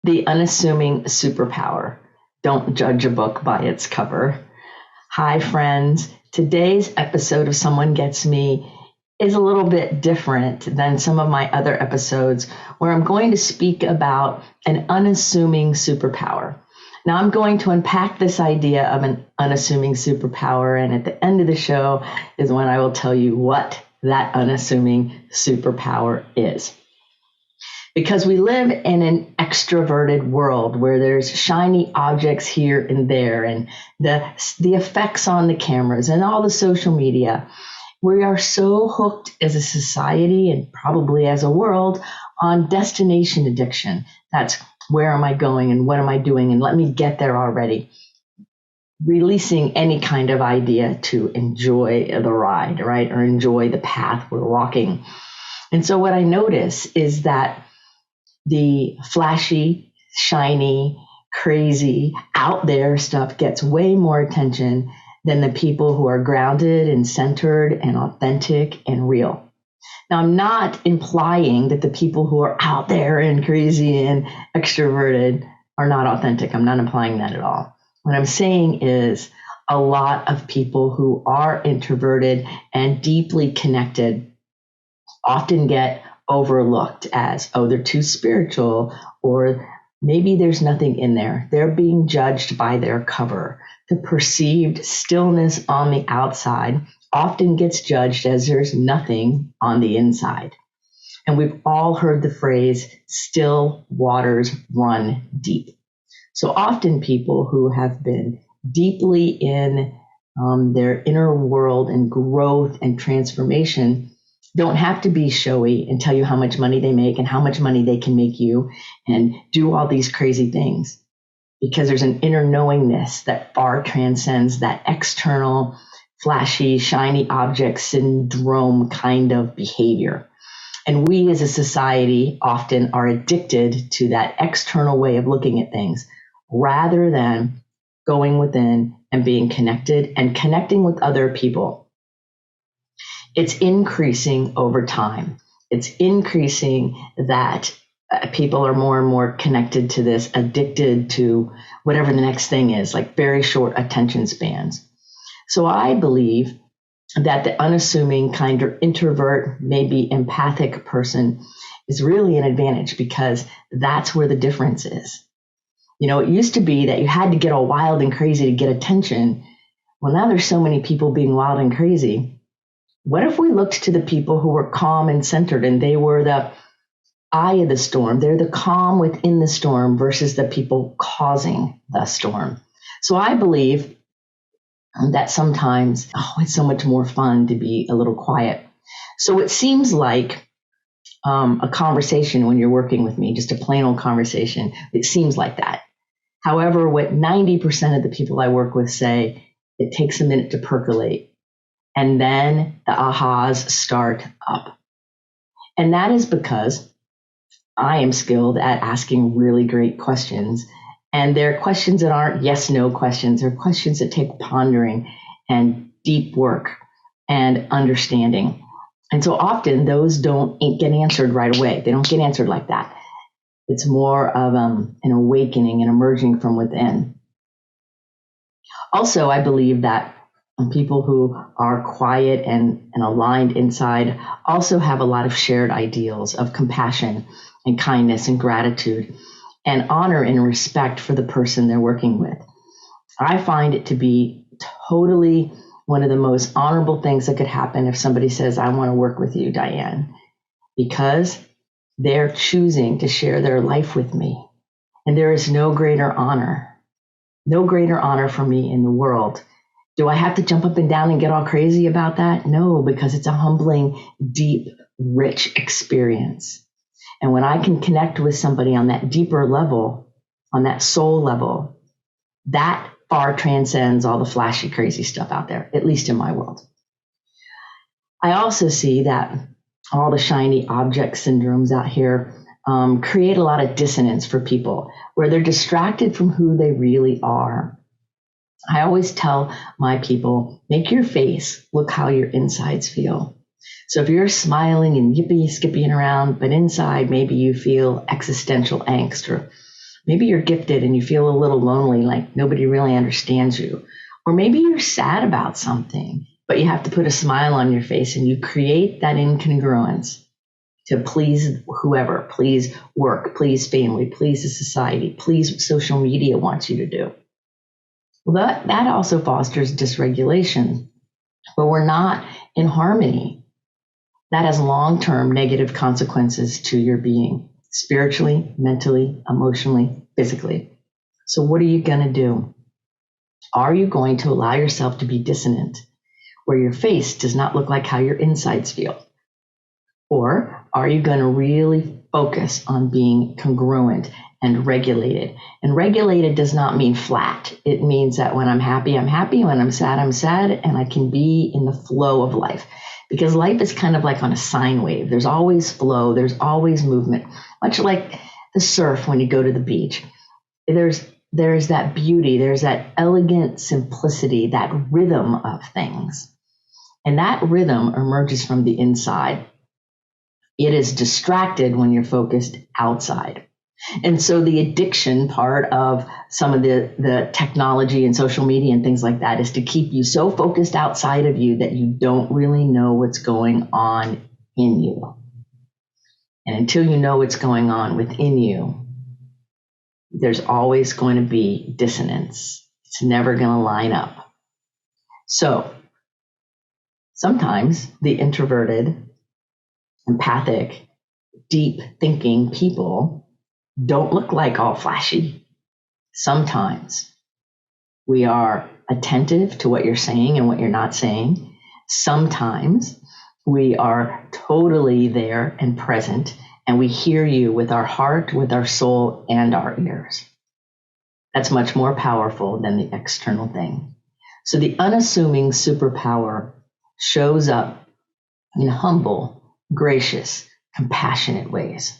The Unassuming Superpower. Don't judge a book by its cover. Hi, friends. Today's episode of Someone Gets Me is a little bit different than some of my other episodes where I'm going to speak about an unassuming superpower. Now, I'm going to unpack this idea of an unassuming superpower, and at the end of the show is when I will tell you what that unassuming superpower is. Because we live in an extroverted world where there's shiny objects here and there, and the effects on the cameras and all the social media. We are so hooked as a society and probably as a world on destination addiction. That's where am I going and what am I doing, and let me get there already. Releasing any kind of idea to enjoy the ride, right? Or enjoy the path we're walking. And so what I notice is that the flashy, shiny, crazy, out there stuff gets way more attention than the people who are grounded and centered and authentic and real. Now, I'm not implying that the people who are out there and crazy and extroverted are not authentic. I'm not implying that at all. What I'm saying is a lot of people who are introverted and deeply connected often get overlooked as, oh, they're too spiritual, or maybe there's nothing in there. They're being judged by their cover. The perceived stillness on the outside often gets judged as there's nothing on the inside. And we've all heard the phrase, still waters run deep. So often people who have been deeply in their inner world and growth and transformation don't have to be showy and tell you how much money they make and how much money they can make you and do all these crazy things, because there's an inner knowingness that far transcends that external, flashy, shiny object syndrome kind of behavior. And we as a society often are addicted to that external way of looking at things rather than going within and being connected and connecting with other people. It's increasing over time. It's increasing that people are more and more connected to this, addicted to whatever the next thing is, like very short attention spans. So I believe that the unassuming kind of introvert, maybe empathic person is really an advantage, because that's where the difference is. You know, it used to be that you had to get all wild and crazy to get attention. Well, now there's so many people being wild and crazy. What if we looked to the people who were calm and centered, and they were the eye of the storm? They're the calm within the storm versus the people causing the storm. So I believe that sometimes, it's so much more fun to be a little quiet. So it seems like a conversation when you're working with me, just a plain old conversation, it seems like that. However, what 90% of the people I work with say, it takes a minute to percolate. And then the ahas start up. And that is because I am skilled at asking really great questions. And they're questions that aren't yes/no questions. They're questions that take pondering and deep work and understanding. And so often those don't get answered right away. They don't get answered like that. It's more of an awakening and emerging from within. Also, I believe that people who are quiet and aligned inside also have a lot of shared ideals of compassion and kindness and gratitude and honor and respect for the person they're working with. I find it to be totally one of the most honorable things that could happen if somebody says, I want to work with you, Diane, because they're choosing to share their life with me. And there is no greater honor for me in the world. Do I have to jump up and down and get all crazy about that? No, because it's a humbling, deep, rich experience. And when I can connect with somebody on that deeper level, on that soul level, that far transcends all the flashy, crazy stuff out there, at least in my world. I also see that all the shiny object syndromes out here create a lot of dissonance for people where they're distracted from who they really are. I always tell my people, make your face look how your insides feel. So if you're smiling and yippee skipping around, but inside maybe you feel existential angst or Maybe you're gifted and you feel a little lonely, like nobody really understands you. Or maybe you're sad about something, but you have to put a smile on your face and you create that incongruence to please whoever, please work, please family, please the society, please what social media wants you to do. Well, that also fosters dysregulation, but we're not in harmony. That has long-term negative consequences to your being, spiritually, mentally, emotionally, physically. So what are you going to do? Are you going to allow yourself to be dissonant, where your face does not look like how your insides feel? Or are you going to really focus on being congruent and regulated? And regulated does not mean flat. It means that when I'm happy, I'm happy. When I'm sad, I'm sad. And I can be in the flow of life. Because life is kind of like on a sine wave. There's always flow. There's always movement. Much like the surf when you go to the beach. There's that beauty. There's that elegant simplicity, that rhythm of things. And that rhythm emerges from the inside. It is distracted when you're focused outside. And so the addiction part of some of the technology and social media and things like that is to keep you so focused outside of you that you don't really know what's going on in you. And until you know what's going on within you, there's always going to be dissonance. It's never going to line up. So sometimes the introverted, empathic, deep thinking people don't look like all flashy. Sometimes we are attentive to what you're saying and what you're not saying. Sometimes we are totally there and present, and we hear you with our heart, with our soul, and our ears. That's much more powerful than the external thing. So the unassuming superpower shows up in humble, gracious, compassionate ways.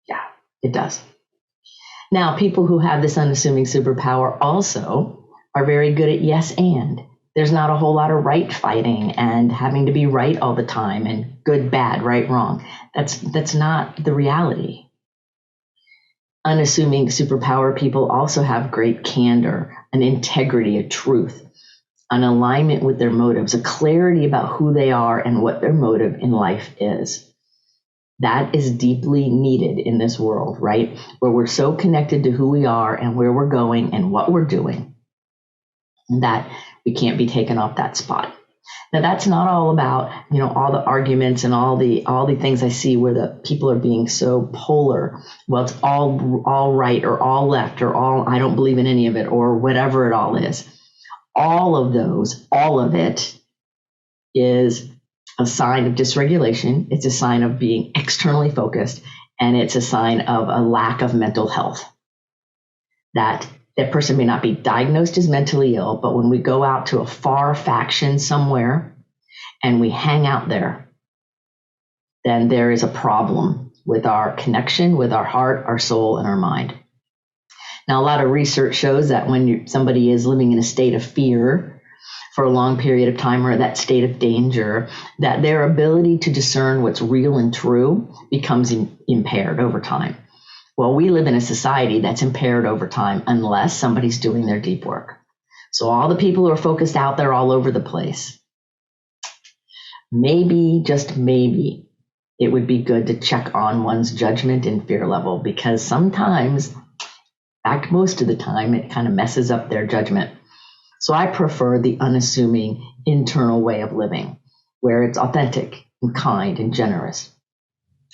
Yeah, it does. Now, people who have this unassuming superpower also are very good at yes and. There's not a whole lot of right fighting and having to be right all the time and good, bad, right, wrong. That's not the reality. Unassuming superpower people also have great candor, an integrity, a truth, an alignment with their motives, a clarity about who they are and what their motive in life is. That is deeply needed in this world, right? Where we're so connected to who we are and where we're going and what we're doing that we can't be taken off that spot. Now, that's not all about, all the arguments and all the things I see where the people are being so polar. Well, it's all right or all left or all, I don't believe in any of it or whatever it all is. All of it is a sign of dysregulation. It's a sign of being externally focused, and it's a sign of a lack of mental health. That person may not be diagnosed as mentally ill, but when we go out to a far faction somewhere and we hang out there, then there is a problem with our connection, with our heart, our soul, and our mind. Now, a lot of research shows that when somebody is living in a state of fear for a long period of time or that state of danger, that their ability to discern what's real and true becomes impaired over time. Well, we live in a society that's impaired over time unless somebody's doing their deep work. So all the people who are focused out there all over the place, maybe, just maybe, it would be good to check on one's judgment and fear level, because sometimes, in fact, most of the time, it kind of messes up their judgment. So I prefer the unassuming internal way of living, where it's authentic and kind and generous.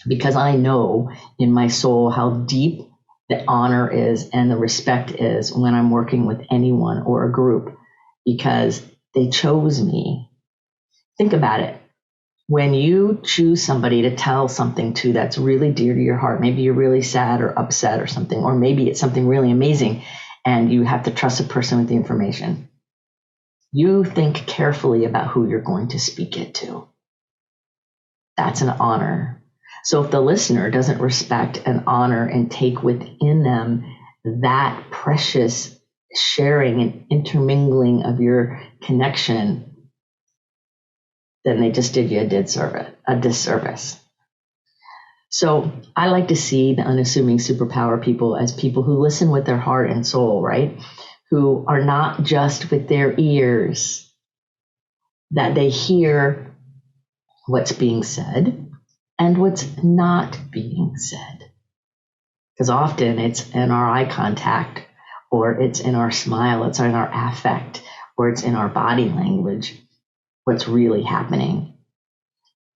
Because I know in my soul how deep the honor is and the respect is when I'm working with anyone or a group, because they chose me. Think about it. When you choose somebody to tell something to that's really dear to your heart, maybe you're really sad or upset or something, or maybe it's something really amazing and you have to trust a person with the information. You think carefully about who you're going to speak it to. That's an honor. So if the listener doesn't respect and honor and take within them that precious sharing and intermingling of your connection, then they just did you a disservice. So I like to see the unassuming superpower people as people who listen with their heart and soul, right? Who are not just with their ears, that they hear what's being said and what's not being said. Because often it's in our eye contact, or it's in our smile, it's in our affect, or it's in our body language, what's really happening.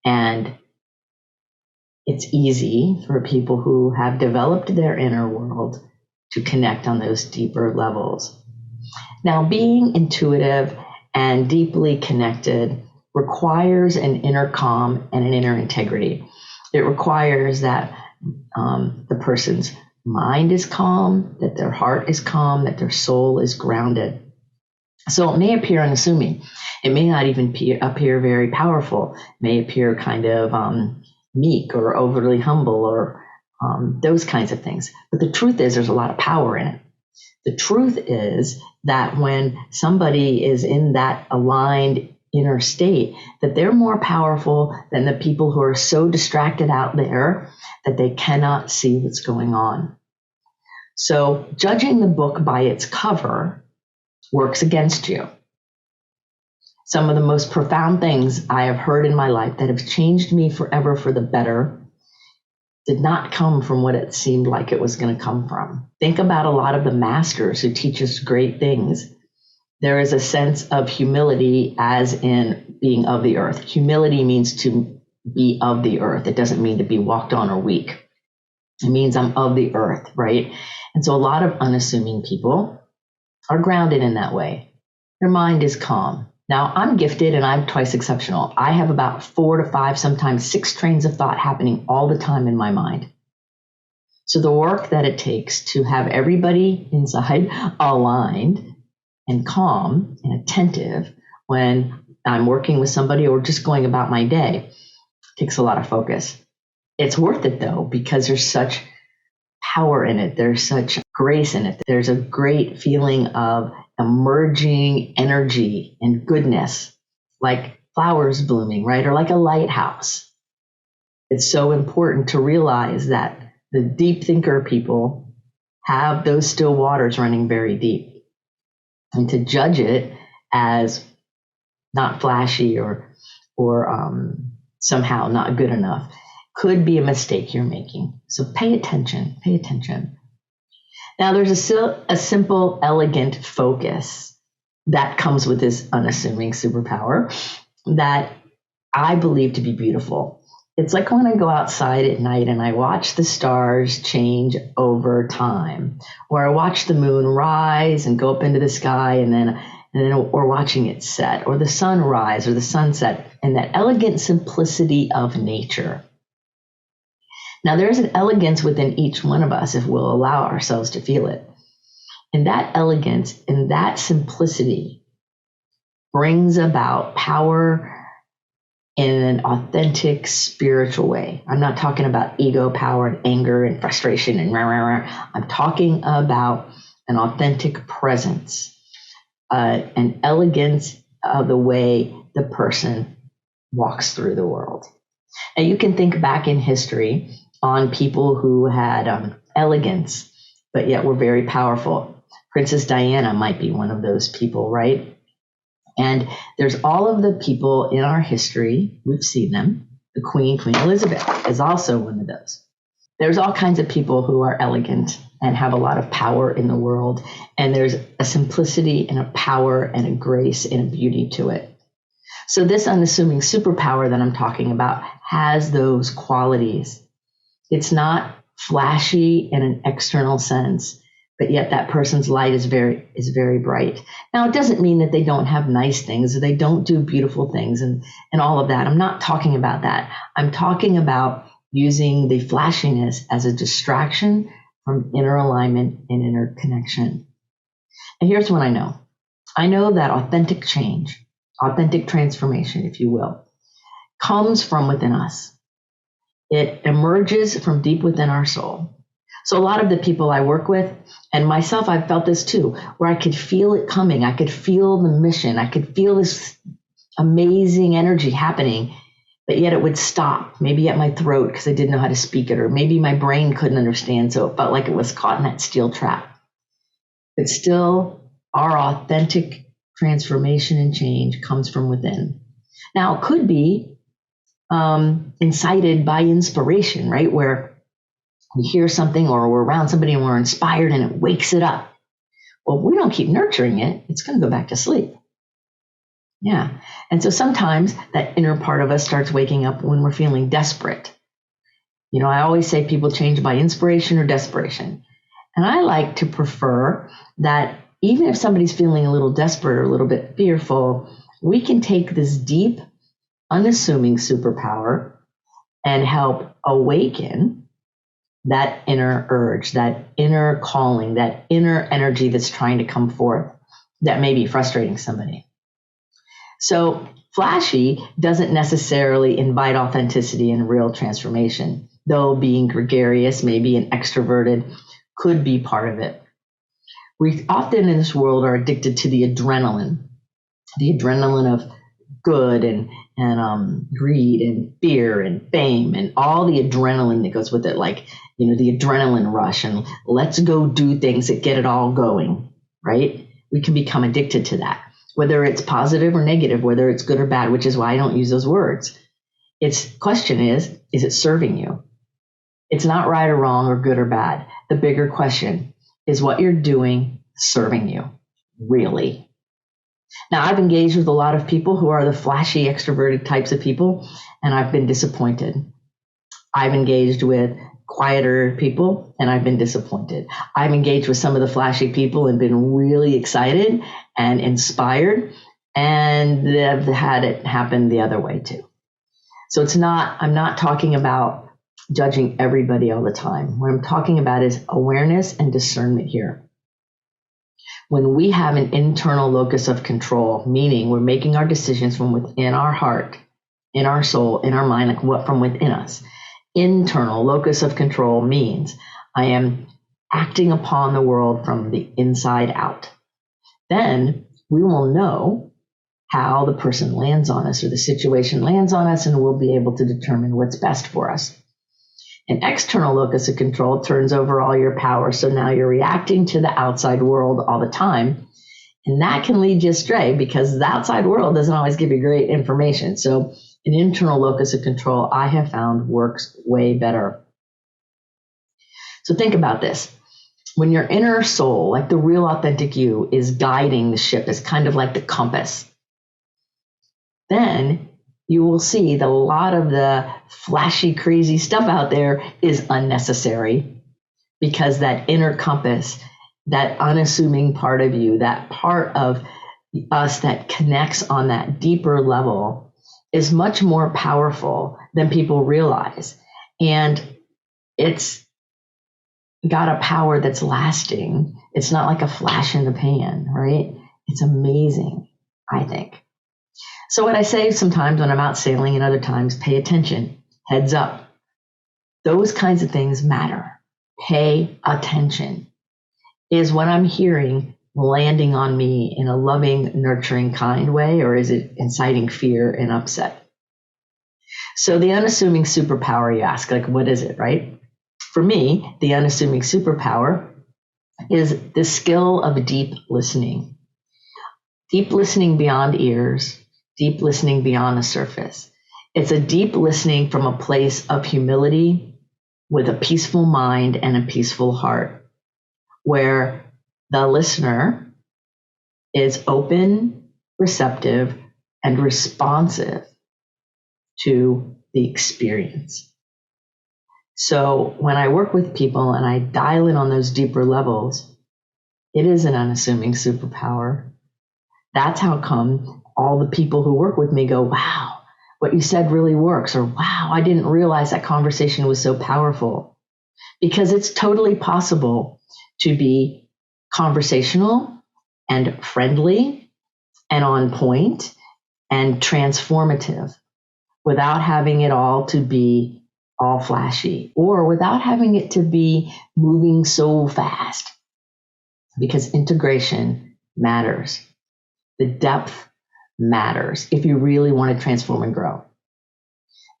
And it's easy for people who have developed their inner world to connect on those deeper levels. Now, being intuitive and deeply connected requires an inner calm and an inner integrity. It requires that the person's mind is calm, that their heart is calm, that their soul is grounded. So it may appear unassuming. It may not even appear very powerful. It may appear kind of meek or overly humble or those kinds of things. But the truth is there's a lot of power in it. The truth is that when somebody is in that aligned inner state, that they're more powerful than the people who are so distracted out there that they cannot see what's going on. So judging the book by its cover works against you. Some of the most profound things I have heard in my life that have changed me forever for the better did not come from what it seemed like it was going to come from. Think about a lot of the masters who teach us great things. There is a sense of humility as in being of the earth. Humility means to be of the earth. It doesn't mean to be walked on or weak. It means I'm of the earth, right? And so a lot of unassuming people are grounded in that way. Their mind is calm. Now, I'm gifted and I'm twice exceptional. I have about 4 to 5, sometimes 6 trains of thought happening all the time in my mind. So the work that it takes to have everybody inside aligned and calm and attentive when I'm working with somebody or just going about my day takes a lot of focus. It's worth it though, because there's such power in it. There's such grace in it. There's a great feeling of emerging energy and goodness, like flowers blooming, right? Or like a lighthouse. It's so important to realize that the deep thinker people have those still waters running very deep. And to judge it as not flashy or somehow not good enough could be a mistake you're making. So pay attention, pay attention. Now, there's a simple, elegant focus that comes with this unassuming superpower that I believe to be beautiful. It's like when I go outside at night and I watch the stars change over time, or I watch the moon rise and go up into the sky and then or watching it set, or the sun rise or the sunset, and that elegant simplicity of nature. Now, there's an elegance within each one of us if we'll allow ourselves to feel it. And that elegance and that simplicity brings about power in an authentic spiritual way. I'm not talking about ego power and anger and frustration and rah, rah, rah. I'm talking about an authentic presence, an elegance of the way the person walks through the world. And you can think back in history on people who had elegance, but yet were very powerful. Princess Diana might be one of those people, right? And there's all of the people in our history, we've seen them. The Queen Elizabeth is also one of those. There's all kinds of people who are elegant and have a lot of power in the world. And there's a simplicity and a power and a grace and a beauty to it. So this unassuming superpower that I'm talking about has those qualities. It's not flashy in an external sense, but yet that person's light is very bright. Now, it doesn't mean that they don't have nice things or they don't do beautiful things and all of that. I'm not talking about that. I'm talking about using the flashiness as a distraction from inner alignment and inner connection. And here's what I know. I know that authentic change, authentic transformation, if you will, comes from within us. It emerges from deep within our soul. So a lot of the people I work with, and myself, I've felt this too, where I could feel it coming. I could feel the mission. I could feel this amazing energy happening. but yet it would stop, maybe at my throat because I didn't know how to speak it, or maybe my brain couldn't understand, so it felt like it was caught in that steel trap. But still, our authentic transformation and change comes from within. Now, it could be incited by inspiration, right? Where we hear something or we're around somebody and we're inspired and it wakes it up. Well, if we don't keep nurturing it, it's going to go back to sleep. Yeah. And so sometimes that inner part of us starts waking up when we're feeling desperate. You know, I always say people change by inspiration or desperation. And I like to prefer that even if somebody's feeling a little desperate or a little bit fearful, we can take this deep, unassuming superpower and help awaken that inner urge, that inner calling, that inner energy that's trying to come forth that may be frustrating somebody. So flashy doesn't necessarily invite authenticity and real transformation, though being gregarious, maybe an extroverted, could be part of it. We often in this world are addicted to the adrenaline of good and greed and fear and fame and all the adrenaline that goes with it, like, you know, the adrenaline rush and let's go do things that get it all going, right? We can become addicted to that, whether it's positive or negative, whether it's good or bad, which is why I don't use those words. Its question is it serving you? It's not right or wrong or good or bad. The bigger question is what you're doing serving you, really? Now, I've engaged with a lot of people who are the flashy, extroverted types of people, and I've been disappointed. I've engaged with quieter people, and I've been disappointed. I've engaged with some of the flashy people and been really excited and inspired, and they've had it happen the other way too. So I'm not talking about judging everybody all the time. What I'm talking about is awareness and discernment here. When we have an internal locus of control, meaning we're making our decisions from within our heart, in our soul, in our mind, like what from within us. Internal locus of control means I am acting upon the world from the inside out. Then we will know how the person lands on us or the situation lands on us, and we'll be able to determine what's best for us. An external locus of control turns over all your power. So now you're reacting to the outside world all the time. And that can lead you astray because the outside world doesn't always give you great information. So an internal locus of control, I have found, works way better. So think about this. When your inner soul, like the real authentic you, is guiding the ship, is kind of like the compass, then you will see that a lot of the flashy, crazy stuff out there is unnecessary because that inner compass, that unassuming part of you, that part of us that connects on that deeper level is much more powerful than people realize. And it's got a power that's lasting. It's not like a flash in the pan, right? It's amazing, I think. So what I say sometimes when I'm out sailing and other times, pay attention, heads up. Those kinds of things matter. Pay attention. Is what I'm hearing landing on me in a loving, nurturing, kind way, or is it inciting fear and upset? So the unassuming superpower, you ask, like, what is it, right? For me, the unassuming superpower is the skill of deep listening. Deep listening beyond ears, deep listening beyond the surface. It's a deep listening from a place of humility with a peaceful mind and a peaceful heart, where the listener is open, receptive, and responsive to the experience. So when I work with people and I dial in on those deeper levels, it is an unassuming superpower. That's how come all the people who work with me go, wow, what you said really works, or wow, I didn't realize that conversation was so powerful. Because it's totally possible to be conversational and friendly and on point and transformative without having it all to be all flashy, or without having it to be moving so fast, because integration matters. The depth matters if you really want to transform and grow.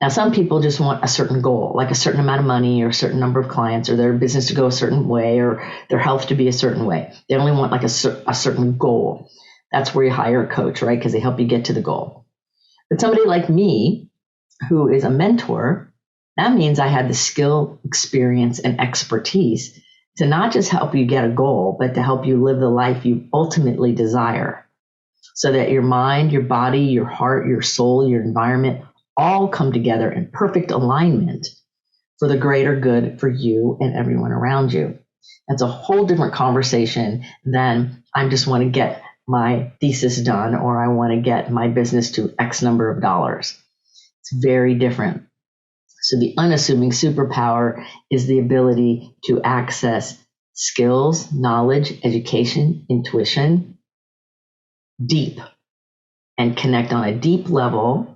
Now, some people just want a certain goal, like a certain amount of money or a certain number of clients or their business to go a certain way or their health to be a certain way. They only want like a certain goal. That's where you hire a coach, right? Because they help you get to the goal. But somebody like me, who is a mentor, that means I had the skill, experience, and expertise to not just help you get a goal, but to help you live the life you ultimately desire, so that your mind, your body, your heart, your soul, your environment all come together in perfect alignment for the greater good for you and everyone around you. That's a whole different conversation than I just want to get my thesis done or I want to get my business to X number of dollars. It's very different. So the unassuming superpower is the ability to access skills, knowledge, education, intuition, deep, and connect on a deep level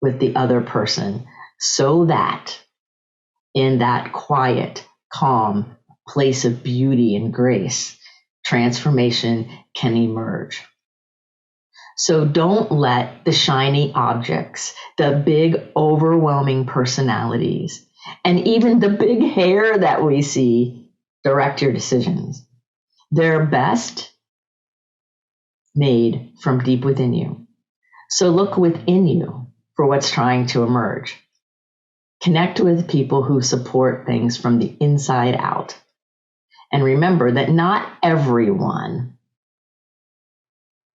with the other person so that in that quiet, calm place of beauty and grace, transformation can emerge. So don't let the shiny objects, the big overwhelming personalities, and even the big hair that we see direct your decisions. They're best made from deep within you. So look within you for what's trying to emerge. Connect with people who support things from the inside out. And remember that not everyone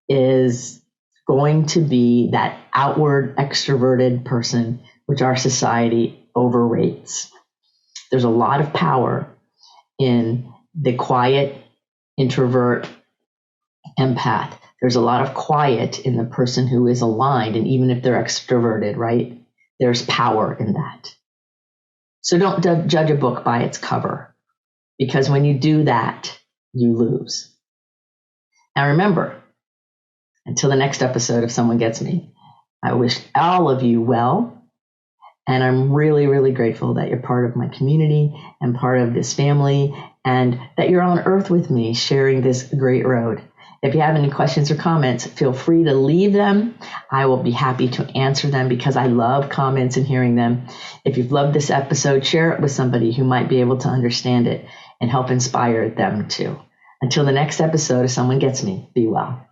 is going to be that outward extroverted person, which our society overrates. There's a lot of power in the quiet introvert empath. There's a lot of quiet in the person who is aligned, and even if they're extroverted, right? There's power in that. So don't judge a book by its cover, because when you do that, you lose. Now remember, until the next episode of Someone Gets Me, I wish all of you well, and I'm really, really grateful that you're part of my community and part of this family, and that you're on earth with me sharing this great road. If you have any questions or comments, feel free to leave them. I will be happy to answer them because I love comments and hearing them. If you've loved this episode, share it with somebody who might be able to understand it and help inspire them too. Until the next episode of Someone Gets Me, be well.